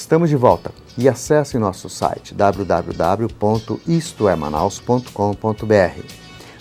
Estamos de volta e acesse nosso site www.istoemanaus.com.br.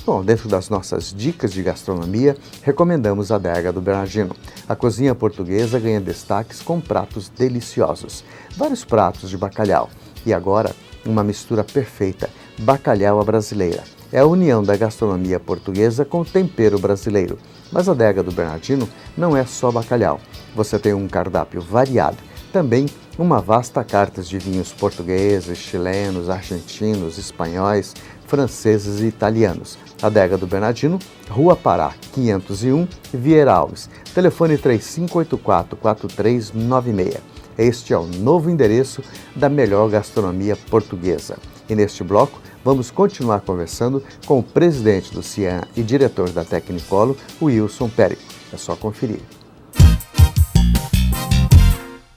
Bom, dentro das nossas dicas de gastronomia, recomendamos a Adega do Bernardino. A cozinha portuguesa ganha destaques com pratos deliciosos. Vários pratos de bacalhau. E agora, uma mistura perfeita, bacalhau à brasileira. É a união da gastronomia portuguesa com o tempero brasileiro. Mas a Adega do Bernardino não é só bacalhau. Você tem um cardápio variado. Também uma vasta carta de vinhos portugueses, chilenos, argentinos, espanhóis, franceses e italianos. Adega do Bernardino, Rua Pará, 501, Vieira Alves. Telefone 3584-4396. Este é o novo endereço da melhor gastronomia portuguesa. E neste bloco, vamos continuar conversando com o presidente do CIAN e diretor da Tecnicolo, o Wilson Périco. É só conferir.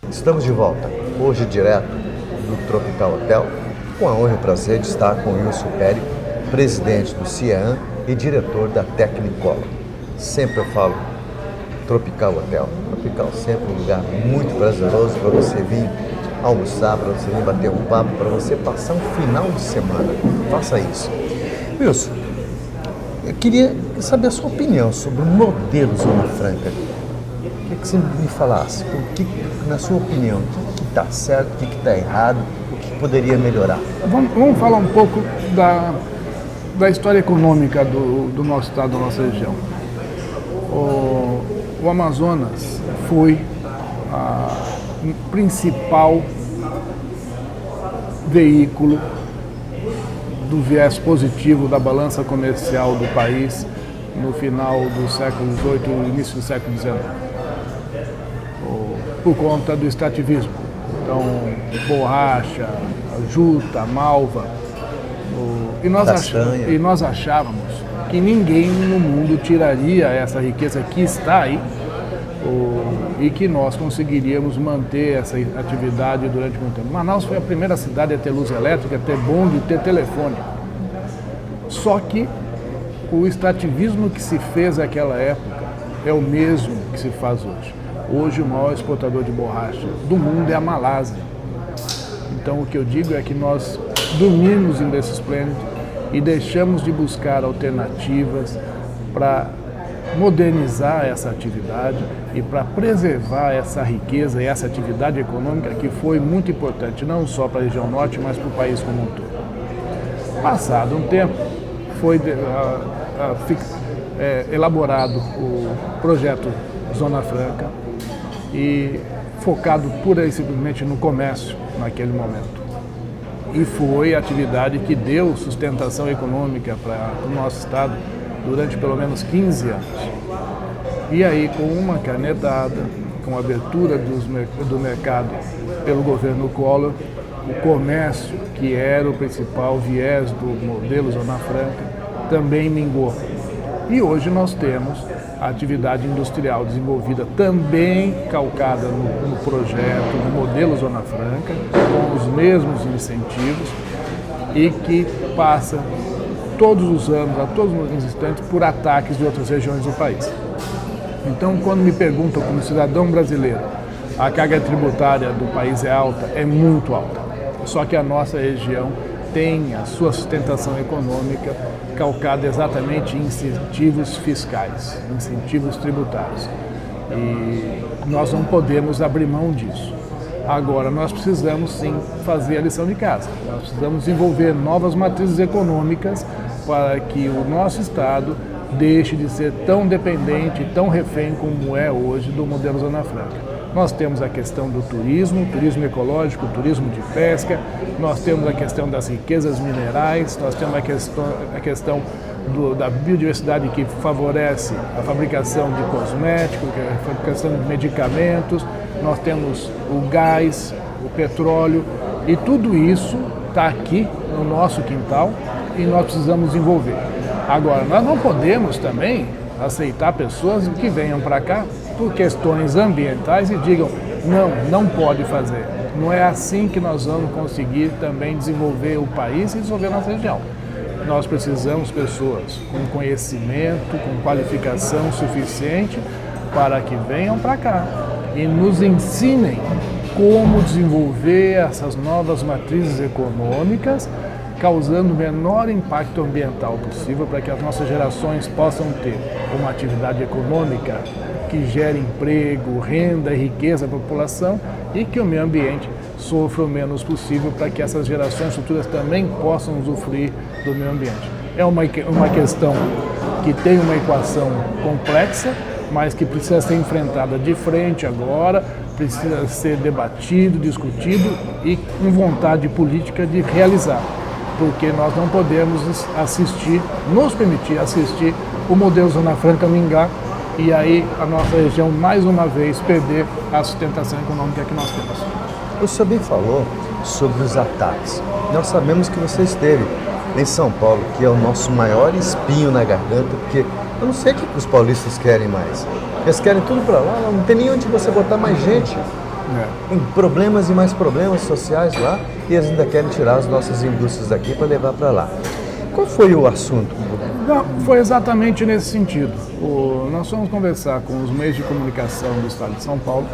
Estamos de volta, hoje direto do Tropical Hotel, com a honra e o prazer de estar com o Wilson Périco, presidente do CIAN e diretor da Tecnicolo. Sempre eu falo Tropical Hotel. Tropical sempre um lugar muito prazeroso para você vir almoçar, para você vir bater um papo, para você passar um final de semana. Faça isso. Wilson, eu queria saber a sua opinião sobre o modelo Zona Franca. Eu queria que você me falasse, na sua opinião, o que está certo, o que está errado, o que poderia melhorar? Vamos falar um pouco da história econômica do nosso estado, da nossa região. O Amazonas foi o principal veículo do viés positivo da balança comercial do país no final do século XVIII e início do século XIX, por conta do extrativismo. Então, borracha, juta, malva, e nós achávamos que ninguém no mundo tiraria essa riqueza que está aí e que nós conseguiríamos manter essa atividade durante muito tempo. Manaus foi a primeira cidade a ter luz elétrica, a ter bonde, a ter telefone. Só que o extrativismo que se fez naquela época é o mesmo que se faz hoje. Hoje o maior exportador de borracha do mundo é a Malásia. Então o que eu digo é que nós dormimos em Berço Esplêndido e deixamos de buscar alternativas para modernizar essa atividade e para preservar essa riqueza e essa atividade econômica que foi muito importante, não só para a região norte, mas para o país como um todo. Passado um tempo, foi elaborado o projeto Zona Franca e focado pura e simplesmente no comércio naquele momento. E foi a atividade que deu sustentação econômica para o nosso estado durante pelo menos 15 anos. E aí, com uma canetada, com a abertura do mercado pelo governo Collor, o comércio, que era o principal viés do modelo Zona Franca, também mingou. E hoje nós temos a atividade industrial desenvolvida também calcada no projeto, no modelo Zona Franca, com os mesmos incentivos e que passa todos os anos, a todos os instantes, por ataques de outras regiões do país. Então, quando me perguntam como cidadão brasileiro, a carga tributária do país é alta, é muito alta. Só que a nossa região tem a sua sustentação econômica calcada exatamente em incentivos fiscais, incentivos tributários. E nós não podemos abrir mão disso. Agora, nós precisamos sim fazer a lição de casa. Nós precisamos desenvolver novas matrizes econômicas para que o nosso estado deixe de ser tão dependente, tão refém como é hoje do modelo Zona Franca. Nós temos a questão do turismo ecológico, turismo de pesca, nós temos a questão das riquezas minerais, nós temos a questão da biodiversidade que favorece a fabricação de cosméticos, a fabricação de medicamentos, nós temos o gás, o petróleo, e tudo isso está aqui no nosso quintal e nós precisamos desenvolver. Agora, nós não podemos também aceitar pessoas que venham para cá por questões ambientais e digam, não pode fazer. Não é assim que nós vamos conseguir também desenvolver o país e desenvolver a nossa região. Nós precisamos de pessoas com conhecimento, com qualificação suficiente para que venham para cá e nos ensinem como desenvolver essas novas matrizes econômicas, causando o menor impacto ambiental possível para que as nossas gerações possam ter uma atividade econômica que gere emprego, renda e riqueza à população e que o meio ambiente sofra o menos possível para que essas gerações futuras também possam usufruir do meio ambiente. É uma questão que tem uma equação complexa, mas que precisa ser enfrentada de frente agora, precisa ser debatido, discutido e com vontade política de realizar. Porque nós não podemos nos permitir assistir o modelo Zona Franca mingar e aí a nossa região mais uma vez perder a sustentação econômica que nós temos. O senhor bem falou sobre os ataques. Nós sabemos que você esteve em São Paulo, que é o nosso maior espinho na garganta, porque eu não sei o que os paulistas querem mais. Eles querem tudo para lá, não tem nem onde você botar mais gente. Tem problemas e mais problemas sociais lá e eles ainda querem tirar as nossas indústrias daqui para levar para lá. Qual foi o assunto? Não, foi exatamente nesse sentido. Nós fomos conversar com os meios de comunicação do estado de São Paulo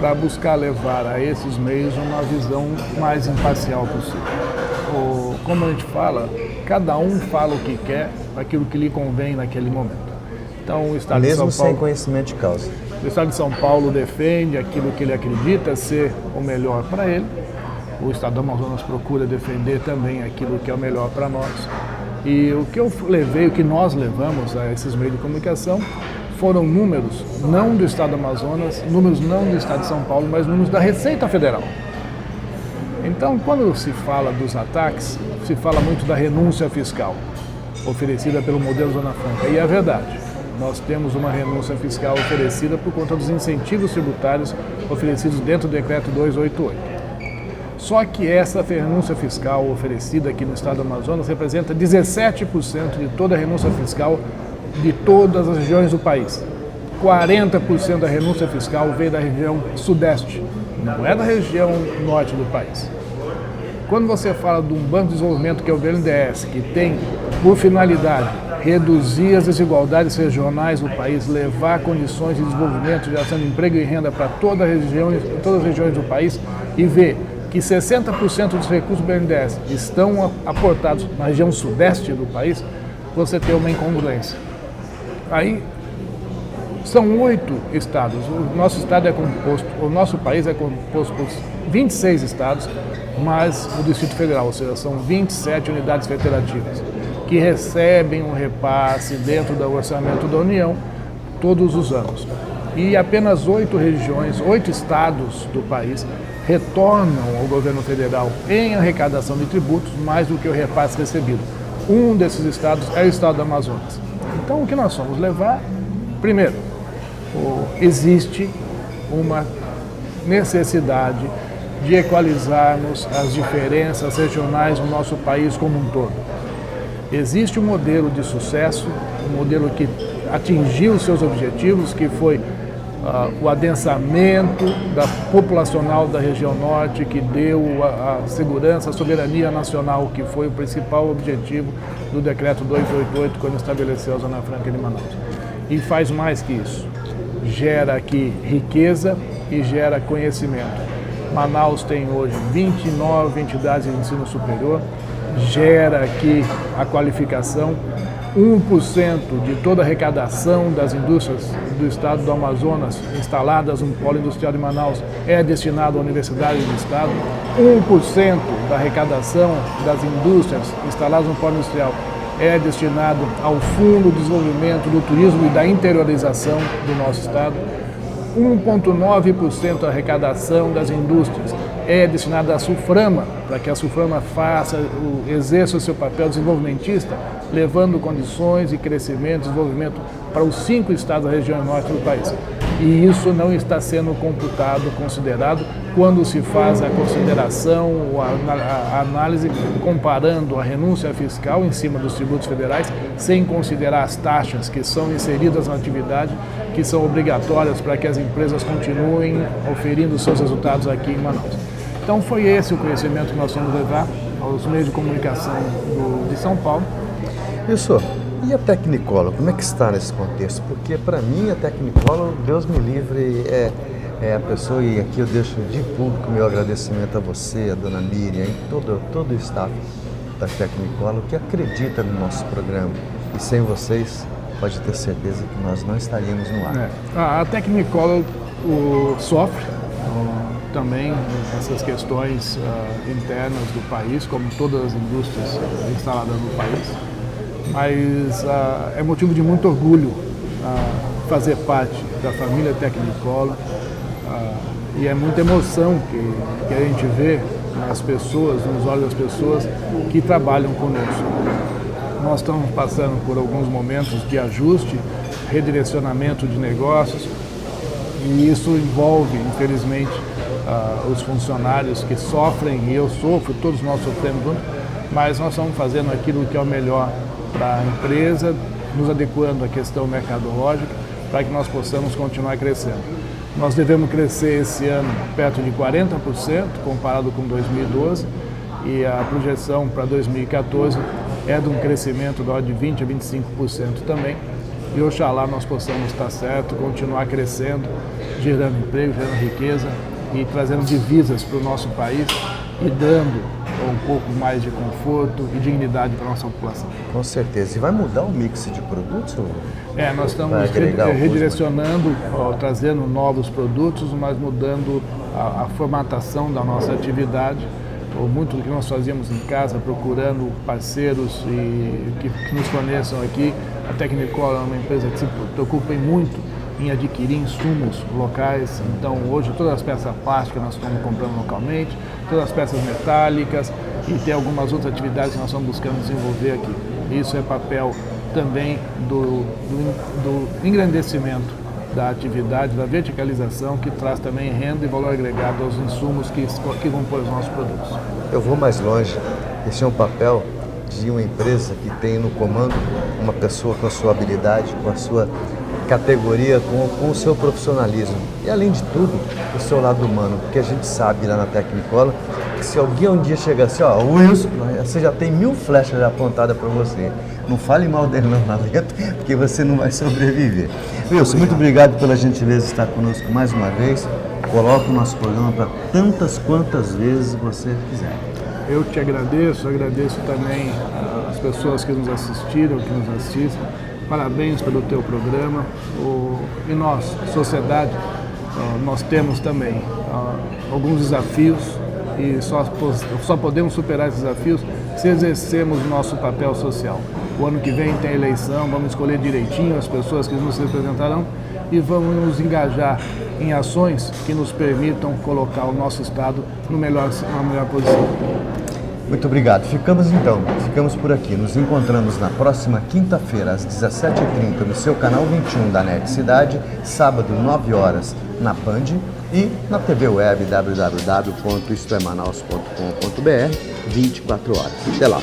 para buscar levar a esses meios uma visão mais imparcial possível. Como a gente fala, cada um fala o que quer, aquilo que lhe convém naquele momento. Então, o estado Mesmo de São Paulo, sem conhecimento de causa. O estado de São Paulo defende aquilo que ele acredita ser o melhor para ele. O estado do Amazonas procura defender também aquilo que é o melhor para nós. E o que nós levamos a esses meios de comunicação foram números, não do estado do Amazonas, números não do estado de São Paulo, mas números da Receita Federal. Então, quando se fala dos ataques, se fala muito da renúncia fiscal, oferecida pelo modelo Zona Franca. E é verdade. Nós temos uma renúncia fiscal oferecida por conta dos incentivos tributários oferecidos dentro do decreto 288. Só que essa renúncia fiscal oferecida aqui no estado do Amazonas representa 17% de toda a renúncia fiscal de todas as regiões do país. 40% da renúncia fiscal veio da região sudeste, não é da região norte do país. Quando você fala de um banco de desenvolvimento que é o BNDES, que tem por finalidade reduzir as desigualdades regionais do país, levar condições de desenvolvimento, geração de emprego e renda para todas as regiões do país e ver que 60% dos recursos do BNDES estão aportados na região sudeste do país, você tem uma incongruência. Aí são 8 estados. O nosso país é composto por 26 estados, mais o Distrito Federal, ou seja, são 27 unidades federativas que recebem um repasse dentro do orçamento da União todos os anos. E apenas 8 estados do país retornam ao governo federal em arrecadação de tributos mais do que o repasse recebido. Um desses estados é o estado do Amazonas. Então, o que nós vamos levar? Primeiro, existe uma necessidade de equalizarmos as diferenças regionais no nosso país como um todo. Existe um modelo de sucesso, um modelo que atingiu seus objetivos, que foi o adensamento populacional da região norte, que deu a segurança, a soberania nacional, que foi o principal objetivo do decreto 288, quando estabeleceu a Zona Franca de Manaus. E faz mais que isso, gera aqui riqueza e gera conhecimento. Manaus tem hoje 29 entidades de ensino superior, gera aqui a qualificação. 1% de toda a arrecadação das indústrias do estado do Amazonas instaladas no Polo Industrial de Manaus é destinado à Universidade do Estado. 1% da arrecadação das indústrias instaladas no Polo Industrial é destinado ao Fundo de Desenvolvimento do Turismo e da Interiorização do nosso estado. 1,9% da arrecadação das indústrias é destinada à SUFRAMA, para que a SUFRAMA exerça o seu papel desenvolvimentista, levando condições de crescimento e desenvolvimento para os 5 estados da região norte do país. E isso não está sendo considerado quando se faz a consideração, a análise comparando a renúncia fiscal em cima dos tributos federais, sem considerar as taxas que são inseridas na atividade, que são obrigatórias para que as empresas continuem oferindo seus resultados aqui em Manaus. Então foi esse o conhecimento que nós vamos levar aos meios de comunicação de São Paulo. Isso. E a Tecnicolor, como é que está nesse contexto? Porque para mim a Tecnicolor, Deus me livre, a pessoa, e aqui eu deixo de público meu agradecimento a você, a dona Miriam, e todo o staff da Tecnicolor que acredita no nosso programa. E sem vocês, pode ter certeza que nós não estaríamos no ar. A Tecnicolor sofre também essas questões internas do país, como todas as indústrias instaladas no país, mas é motivo de muito orgulho fazer parte da família Tecnicolor, e é muita emoção que a gente vê nas pessoas, nos olhos das pessoas que trabalham conosco. Nós estamos passando por alguns momentos de ajuste, redirecionamento de negócios, e isso envolve, infelizmente, os funcionários que sofrem, e eu sofro, todos nós sofremos juntos, mas nós estamos fazendo aquilo que é o melhor para a empresa, nos adequando à questão mercadológica, para que nós possamos continuar crescendo. Nós devemos crescer esse ano perto de 40%, comparado com 2012, e a projeção para 2014 é de um crescimento da ordem de 20% a 25% também. E oxalá nós possamos estar certo, continuar crescendo, gerando emprego, gerando riqueza e trazendo divisas para o nosso país e dando um pouco mais de conforto e dignidade para a nossa população. Com certeza. E vai mudar o mix de produtos? Nós estamos redirecionando, trazendo novos produtos, mas mudando a formatação da nossa atividade. Muito do que nós fazíamos em casa, procurando parceiros que nos forneçam aqui. A Tecnicolor é uma empresa que se preocupa muito em adquirir insumos locais. Então, hoje, todas as peças plásticas nós estamos comprando localmente, todas as peças metálicas, e tem algumas outras atividades que nós estamos buscando desenvolver aqui. Isso é papel também do engrandecimento da atividade, da verticalização, que traz também renda e valor agregado aos insumos que compõem os nossos produtos. Eu vou mais longe. Esse é um papel de uma empresa que tem no comando uma pessoa com a sua habilidade, com a sua categoria, com o seu profissionalismo. E, além de tudo, o seu lado humano, porque a gente sabe lá na Tecnicolor que se alguém um dia chegar assim, Wilson, você já tem 1000 flechas apontadas para você. Não fale mal dele não na letra, porque você não vai sobreviver. Wilson, muito obrigado pela gentileza de estar conosco mais uma vez. Coloque o nosso programa para tantas quantas vezes você quiser. Eu te agradeço também as pessoas que nos assistiram, que nos assistem. Parabéns pelo teu programa. E nós, sociedade, nós temos também alguns desafios e só podemos superar esses desafios se exercermos o nosso papel social. O ano que vem tem eleição, vamos escolher direitinho as pessoas que nos representarão e vamos nos engajar em ações que nos permitam colocar o nosso Estado na melhor posição. Muito obrigado. Ficamos por aqui. Nos encontramos na próxima quinta-feira, às 17h30, no seu canal 21 da NET Cidade, sábado, 9 horas, na Band e na TV web www.istoemanaus.com.br, 24 horas. Até lá.